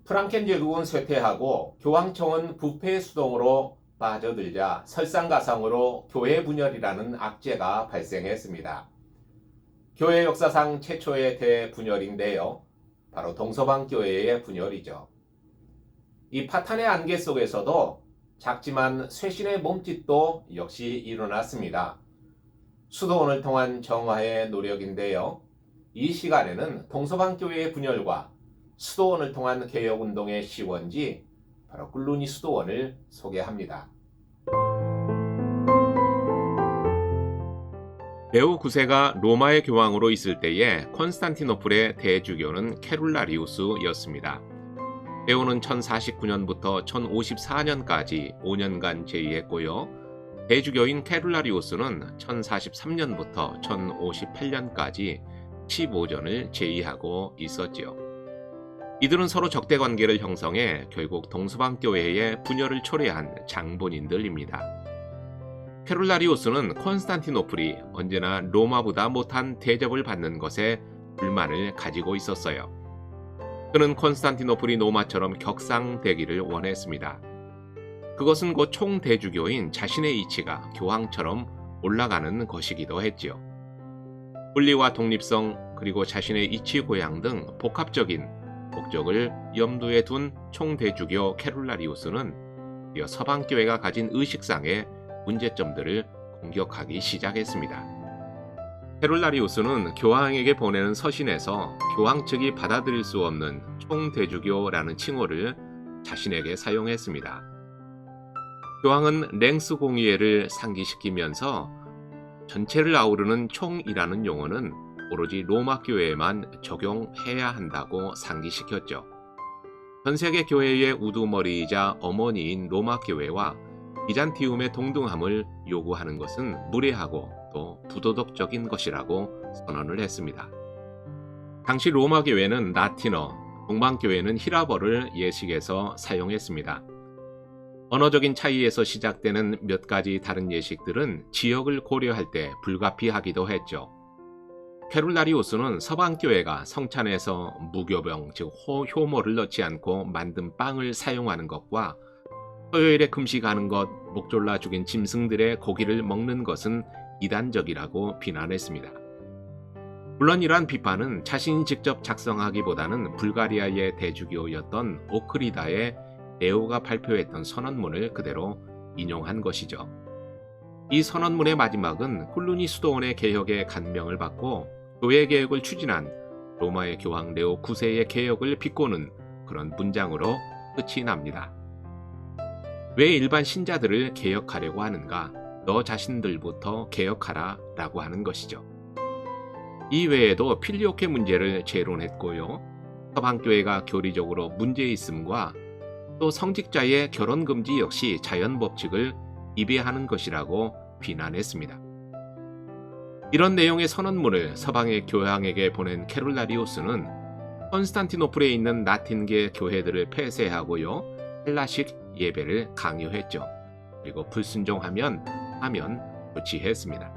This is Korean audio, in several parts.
프랑켄 제국은 쇠퇴하고 교황청은 부패 수동으로 빠져들자 설상가상으로 교회 분열이라는 악재가 발생했습니다. 교회 역사상 최초의 대분열인데요. 바로 동서방교회의 분열이죠. 이 파탄의 안개 속에서도 작지만 쇄신의 몸짓도 역시 일어났습니다. 수도원을 통한 정화의 노력인데요. 이 시간에는 동서방교회의 분열과 수도원을 통한 개혁운동의 시원지, 바로 꿀루니 수도원을 소개합니다. 레오 9세가 로마의 교황으로 있을 때에 콘스탄티노플의 대주교는 케룰라리우스였습니다. 레오는 1049년부터 1054년까지 5년간 재위했고요. 대주교인 케룰라리우스는 1043년부터 1058년까지 15년을 재위하고 있었지요. 이들은 서로 적대 관계를 형성해 결국 동서방교회의 분열을 초래한 장본인들입니다. 케룰라리우스는 콘스탄티노플이 언제나 로마보다 못한 대접을 받는 것에 불만을 가지고 있었어요. 그는 콘스탄티노플이 로마처럼 격상되기를 원했습니다. 그것은 곧 총대주교인 자신의 이치가 교황처럼 올라가는 것이기도 했지요. 분리와 독립성 그리고 자신의 이치 고양 등 복합적인 목적을 염두에 둔 총대주교 케룰라리우스는 드디어 서방교회가 가진 의식상의 문제점들을 공격하기 시작했습니다. 케룰라리우스는 교황에게 보내는 서신에서 교황 측이 받아들일 수 없는 총대주교라는 칭호를 자신에게 사용했습니다. 교황은 랭스 공의회를 상기시키면서 전체를 아우르는 총이라는 용어는 오로지 로마 교회에만 적용해야 한다고 상기시켰죠. 전 세계 교회의 우두머리이자 어머니인 로마 교회와 비잔티움의 동등함을 요구하는 것은 무례하고 또 부도덕적인 것이라고 선언을 했습니다. 당시 로마 교회는 라틴어, 동방교회는 히라버를 예식에서 사용했습니다. 언어적인 차이에서 시작되는 몇 가지 다른 예식들은 지역을 고려할 때 불가피하기도 했죠. 케룰라리우스는 서방교회가 성찬에서 무교병, 즉 효모를 넣지 않고 만든 빵을 사용하는 것과 토요일에 금식하는 것, 목졸라 죽인 짐승들의 고기를 먹는 것은 이단적이라고 비난했습니다. 물론 이러한 비판은 자신이 직접 작성하기보다는 불가리아의 대주교였던 오크리다의 레오가 발표했던 선언문을 그대로 인용한 것이죠. 이 선언문의 마지막은 꿀루니 수도원의 개혁의 간명을 받고 교회 개혁을 추진한 로마의 교황 레오 9세의 개혁을 비꼬는 그런 문장으로 끝이 납니다. 왜 일반 신자들을 개혁하려고 하는가? 너 자신들부터 개혁하라 라고 하는 것이죠. 이외에도 필리오케 문제를 재론했고요. 서방교회가 교리적으로 문제있음과 또 성직자의 결혼금지 역시 자연법칙을 위배하는 것이라고 비난했습니다. 이런 내용의 선언문을 서방의 교황에게 보낸 케룰라리우스는 콘스탄티노플에 있는 라틴계 교회들을 폐쇄하고요. 헬라식 예배를 강요했죠. 그리고 불순종하면 조치했습니다.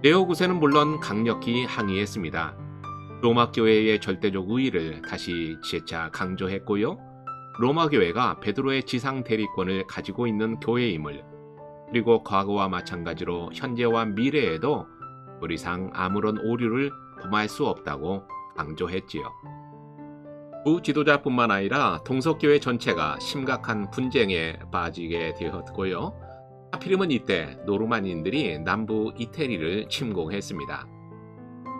레오 9세는 물론 강력히 항의했습니다. 로마 교회의 절대적 우위를 다시 재차 강조했고요. 로마 교회가 베드로의 지상 대리권을 가지고 있는 교회임을, 그리고 과거와 마찬가지로 현재와 미래에도 교리상 아무런 오류를 범할 수 없다고 강조했지요. 부 지도자뿐만 아니라 동서교회 전체가 심각한 분쟁에 빠지게 되었고요. 하필이면 이때 노르만인들이 남부 이태리를 침공했습니다.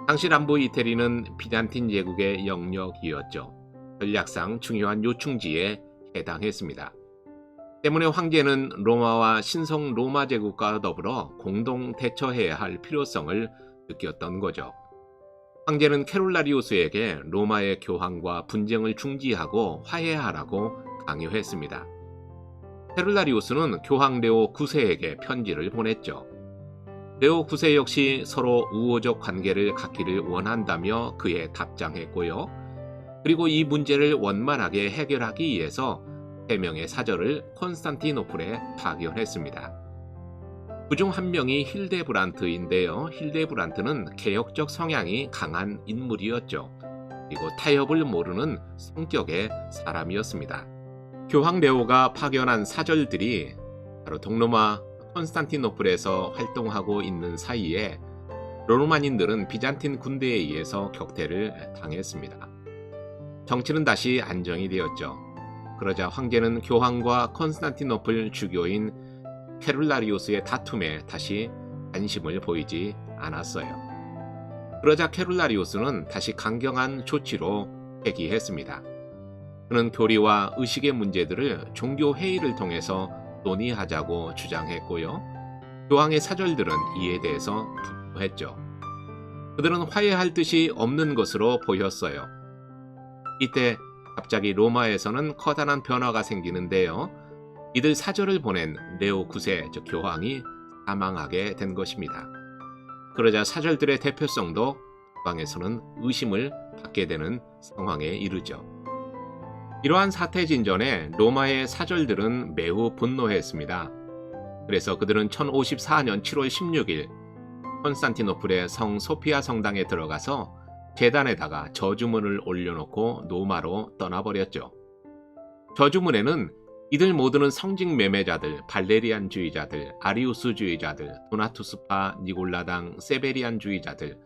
당시 남부 이태리는 비잔틴 제국의 영역이었죠. 전략상 중요한 요충지에 해당했습니다. 때문에 황제는 로마와 신성 로마 제국과 더불어 공동 대처해야 할 필요성을 느꼈던 거죠. 황제는 케룰라리우스에게 로마의 교황과 분쟁을 중지하고 화해하라고 강요했습니다. 케룰라리우스는 교황 레오 9세에게 편지를 보냈죠. 레오 9세 역시 서로 우호적 관계를 갖기를 원한다며 그에 답장했고요. 그리고 이 문제를 원만하게 해결하기 위해서 3명의 사절을 콘스탄티노플에 파견했습니다. 그중 한 명이 힐데브란트인데요. 힐데브란트는 개혁적 성향이 강한 인물이었죠. 그리고 타협을 모르는 성격의 사람이었습니다. 교황 레오가 파견한 사절들이 바로 동로마 콘스탄티노플에서 활동하고 있는 사이에 로마인들은 비잔틴 군대에 의해서 격퇴를 당했습니다. 정치는 다시 안정이 되었죠. 그러자 황제는 교황과 콘스탄티노플 주교인 케룰라리우스의 다툼에 다시 관심을 보이지 않았어요. 그러자 케룰라리우스는 다시 강경한 조치로 회귀했습니다. 그는 교리와 의식의 문제들을 종교 회의를 통해서 논의하자고 주장했고요. 교황의 사절들은 이에 대해서 분노했죠. 그들은 화해할 뜻이 없는 것으로 보였어요. 이때 갑자기 로마에서는 커다란 변화가 생기는데요. 이들 사절을 보낸 레오 9세 즉 교황이 사망하게 된 것입니다. 그러자 사절들의 대표성도 국방에서는 의심을 받게 되는 상황에 이르죠. 이러한 사태 진전에 로마의 사절들은 매우 분노했습니다. 그래서 그들은 1054년 7월 16일 콘스탄티노플의 성 소피아 성당에 들어가서 제단에다가 저주문을 올려놓고 노마로 떠나버렸죠. 저주문에는 이들 모두는 성직 매매자들, 발레리안주의자들, 아리우스주의자들, 도나투스파, 니골라당, 세베리안주의자들,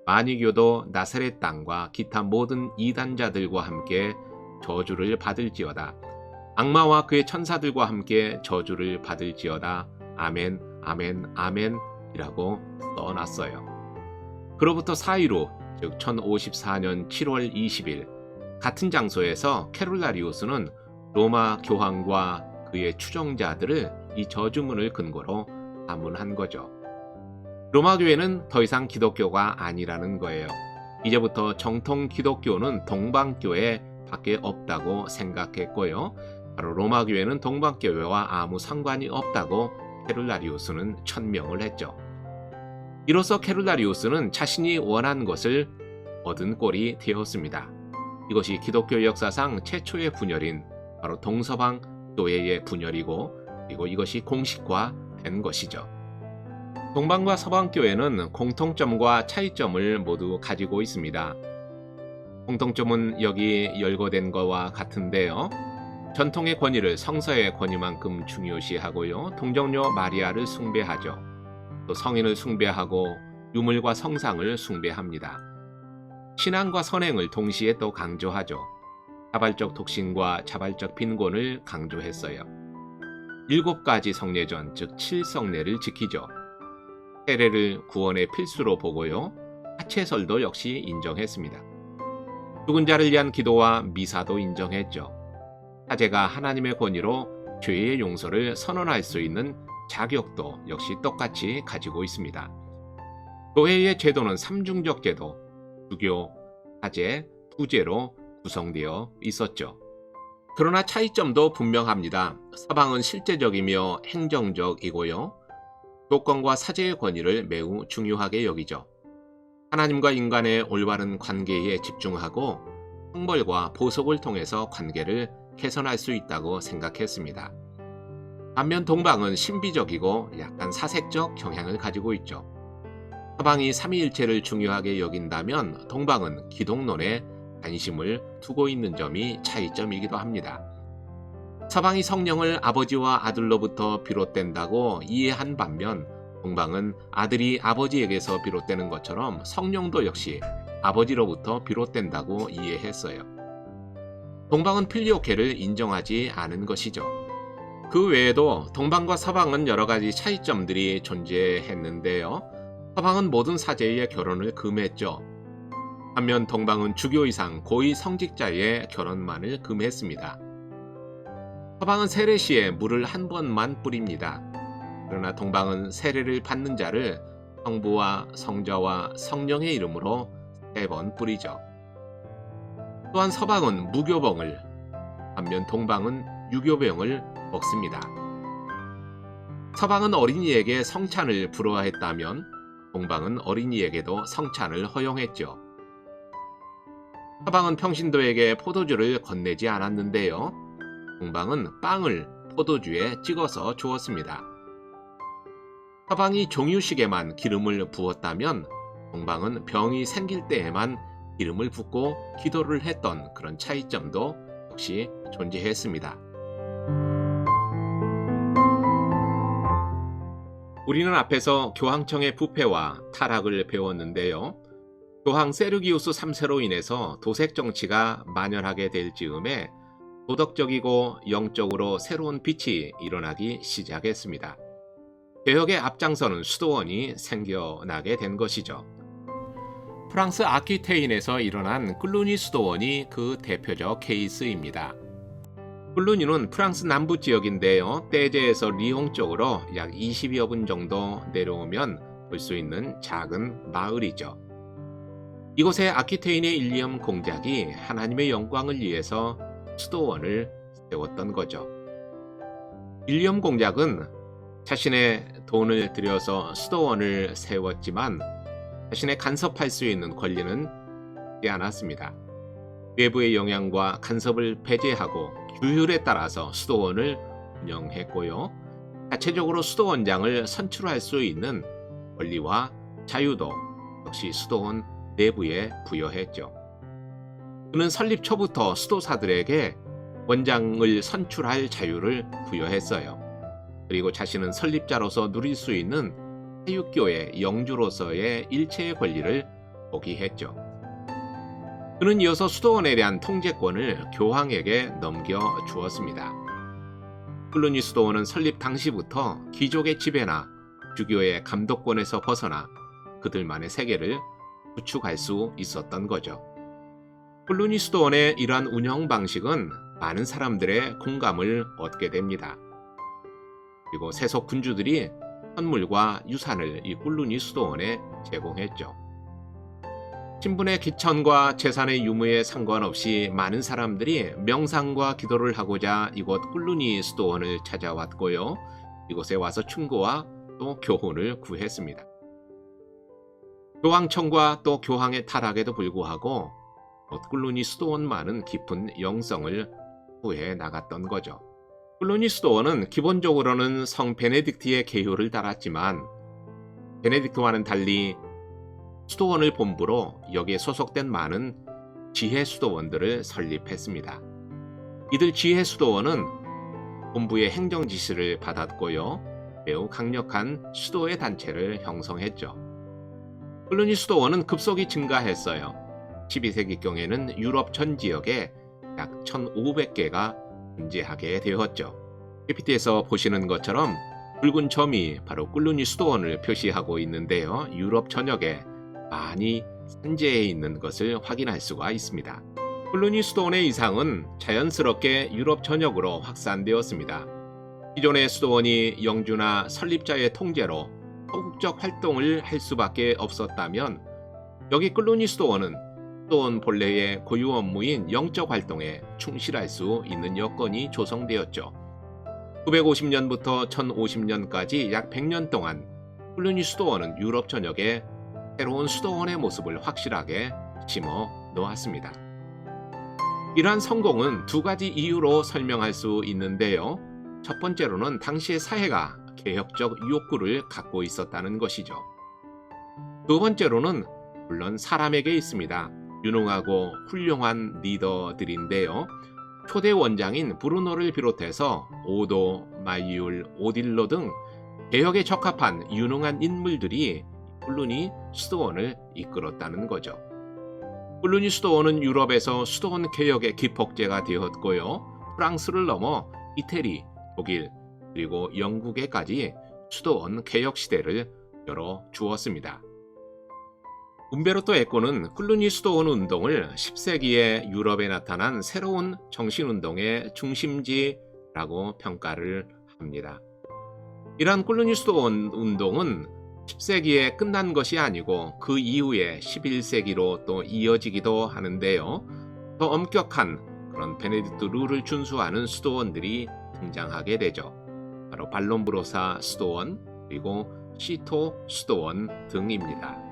마니교도, 나사렛 당과 기타 모든 이단자들과 함께 저주를 받을지어다. 악마와 그의 천사들과 함께 저주를 받을지어다. 아멘, 아멘, 아멘 이라고 써놨어요. 그로부터 4일 후, 즉 1054년 7월 20일 같은 장소에서 케룰라리우스는 로마 교황과 그의 추종자들을 이 저주문을 근거로 파문한 거죠. 로마 교회는 더 이상 기독교가 아니라는 거예요. 이제부터 정통 기독교는 동방교회 밖에 없다고 생각했고요. 바로 로마 교회는 동방교회와 아무 상관이 없다고 케룰라리우스는 천명을 했죠. 이로써 케룰라리우스는 자신이 원한 것을 얻은 꼴이 되었습니다. 이것이 기독교 역사상 최초의 분열인 바로 동서방 교회의 분열이고, 그리고 이것이 공식화된 것이죠. 동방과 서방 교회는 공통점과 차이점을 모두 가지고 있습니다. 공통점은 여기 열거된 것과 같은데요. 전통의 권위를 성서의 권위만큼 중요시하고요. 동정녀 마리아를 숭배하죠. 또 성인을 숭배하고 유물과 성상을 숭배합니다. 신앙과 선행을 동시에 또 강조하죠. 자발적 독신과 자발적 빈곤을 강조했어요. 7가지 성례전, 즉 7성례를 지키죠. 세례를 구원의 필수로 보고요. 하체설도 역시 인정했습니다. 죽은 자를 위한 기도와 미사도 인정했죠. 사제가 하나님의 권위로 죄의 용서를 선언할 수 있는 자격도 역시 똑같이 가지고 있습니다. 교회의 제도는 삼중적 제도, 주교, 사제, 부제로 구성되어 있었죠. 그러나 차이점도 분명합니다. 서방은 실제적이며 행정적이고요. 교권과 사제의 권위를 매우 중요하게 여기죠. 하나님과 인간의 올바른 관계에 집중하고 형벌과 보석을 통해서 관계를 개선할 수 있다고 생각했습니다. 반면 동방은 신비적이고 약간 사색적 경향을 가지고 있죠. 서방이 삼위일체를 중요하게 여긴다면 동방은 기독론에 관심을 두고 있는 점이 차이점이기도 합니다. 서방이 성령을 아버지와 아들로부터 비롯된다고 이해한 반면 동방은 아들이 아버지에게서 비롯되는 것처럼 성령도 역시 아버지로부터 비롯된다고 이해했어요. 동방은 필리오케를 인정하지 않은 것이죠. 그 외에도 동방과 서방은 여러 가지 차이점들이 존재했는데요. 서방은 모든 사제의 결혼을 금했죠. 반면 동방은 주교 이상 고위 성직자의 결혼만을 금했습니다. 서방은 세례 시에 물을 한 번만 뿌립니다. 그러나 동방은 세례를 받는 자를 성부와 성자와 성령의 이름으로 3번 뿌리죠. 또한 서방은 무교병을, 반면 동방은 유교병을 먹습니다. 서방은 어린이에게 성찬을 불허했다면 동방은 어린이에게도 성찬을 허용했죠. 서방은 평신도에게 포도주를 건네지 않았는데요. 동방은 빵을 포도주에 찍어서 주었습니다. 서방이 종유식에만 기름을 부었다면 동방은 병이 생길 때에만 기름을 붓고 기도를 했던 그런 차이점도 역시 존재했습니다. 우리는 앞에서 교황청의 부패와 타락을 배웠는데요. 교황 세르기우스 3세로 인해서 도색 정치가 만연하게 될 즈음에 도덕적이고 영적으로 새로운 빛이 일어나기 시작했습니다. 개혁의 앞장서는 수도원이 생겨나게 된 것이죠. 프랑스 아퀴테인에서 일어난 클루니 수도원이 그 대표적 케이스입니다. 클루니는 프랑스 남부 지역인데요. 떼제에서 리옹 쪽으로 약 20여 분 정도 내려오면 볼 수 있는 작은 마을이죠. 이곳에 아퀴테인의 일리엄 공작이 하나님의 영광을 위해서 수도원을 세웠던 거죠. 일리엄 공작은 자신의 돈을 들여서 수도원을 세웠지만 자신의 간섭할 수 있는 권리는 있지 않았습니다. 외부의 영향과 간섭을 배제하고 규율에 따라서 수도원을 운영했고요. 자체적으로 수도원장을 선출할 수 있는 권리와 자유도 역시 수도원 내부에 부여했죠. 그는 설립 초부터 수도사들에게 원장을 선출할 자유를 부여했어요. 그리고 자신은 설립자로서 누릴 수 있는 사육교의 영주로서의 일체의 권리를 포기했죠. 그는 이어서 수도원에 대한 통제권을 교황에게 넘겨주었습니다. 클루니 수도원은 설립 당시부터 귀족의 지배나 주교의 감독권에서 벗어나 그들만의 세계를 구축할 수 있었던 거죠. 클루니 수도원의 이러한 운영 방식은 많은 사람들의 공감을 얻게 됩니다. 그리고 세속 군주들이 선물과 유산을 이 클루니 수도원에 제공했죠. 신분의 기천과 재산의 유무에 상관없이 많은 사람들이 명상과 기도를 하고자 이곳 클루니 수도원을 찾아왔고요. 이곳에 와서 충고와 또 교훈을 구했습니다. 교황청과 또 교황의 타락에도 불구하고 클루니 수도원만은 깊은 영성을 구해 나갔던 거죠. 클루니 수도원은 기본적으로는 성 베네딕트의 계율을 따랐지만 베네딕트와는 달리 수도원을 본부로 여기에 소속된 많은 지혜 수도원들을 설립했습니다. 이들 지혜 수도원은 본부의 행정 지시를 받았고요. 매우 강력한 수도의 단체를 형성했죠. 클루니 수도원은 급속히 증가했어요. 12세기경에는 유럽 전 지역에 약 1,500개가 존재하게 되었죠. PPT에서 보시는 것처럼 붉은 점이 바로 클루니 수도원을 표시하고 있는데요. 유럽 전역에 많이 산재해 있는 것을 확인할 수가 있습니다. 클루니 수도원의 이상은 자연스럽게 유럽 전역으로 확산되었습니다. 기존의 수도원이 영주나 설립자의 통제로 소극적 활동을 할 수밖에 없었다면 여기 클루니 수도원은 수도원 본래의 고유 업무인 영적 활동에 충실할 수 있는 여건이 조성되었죠. 950년부터 1050년까지 약 100년 동안 클루니 수도원은 유럽 전역에 새로운 수도원의 모습을 확실하게 심어 놓았습니다. 이러한 성공은 두 가지 이유로 설명할 수 있는데요. 첫 번째로는 당시의 사회가 개혁적 욕구를 갖고 있었다는 것이죠. 두 번째로는 물론 사람에게 있습니다. 유능하고 훌륭한 리더들인데요. 초대 원장인 브루노를 비롯해서 오도, 마이율, 오딜로 등 개혁에 적합한 유능한 인물들이 클루니 수도원을 이끌었다는 거죠. 클루니 수도원은 유럽에서 수도원 개혁의 기폭제가 되었고요. 프랑스를 넘어 이태리, 독일, 그리고 영국에까지 수도원 개혁 시대를 열어주었습니다. 움베르토 에코는 클루니 수도원 운동을 10세기에 유럽에 나타난 새로운 정신운동의 중심지라고 평가를 합니다. 이러한 클루니 수도원 운동은 10세기에 끝난 것이 아니고 그 이후에 11세기로 또 이어지기도 하는데요. 더 엄격한 그런 베네딕트 룰을 준수하는 수도원들이 등장하게 되죠. 바로 발롬브로사 수도원 그리고 시토 수도원 등입니다.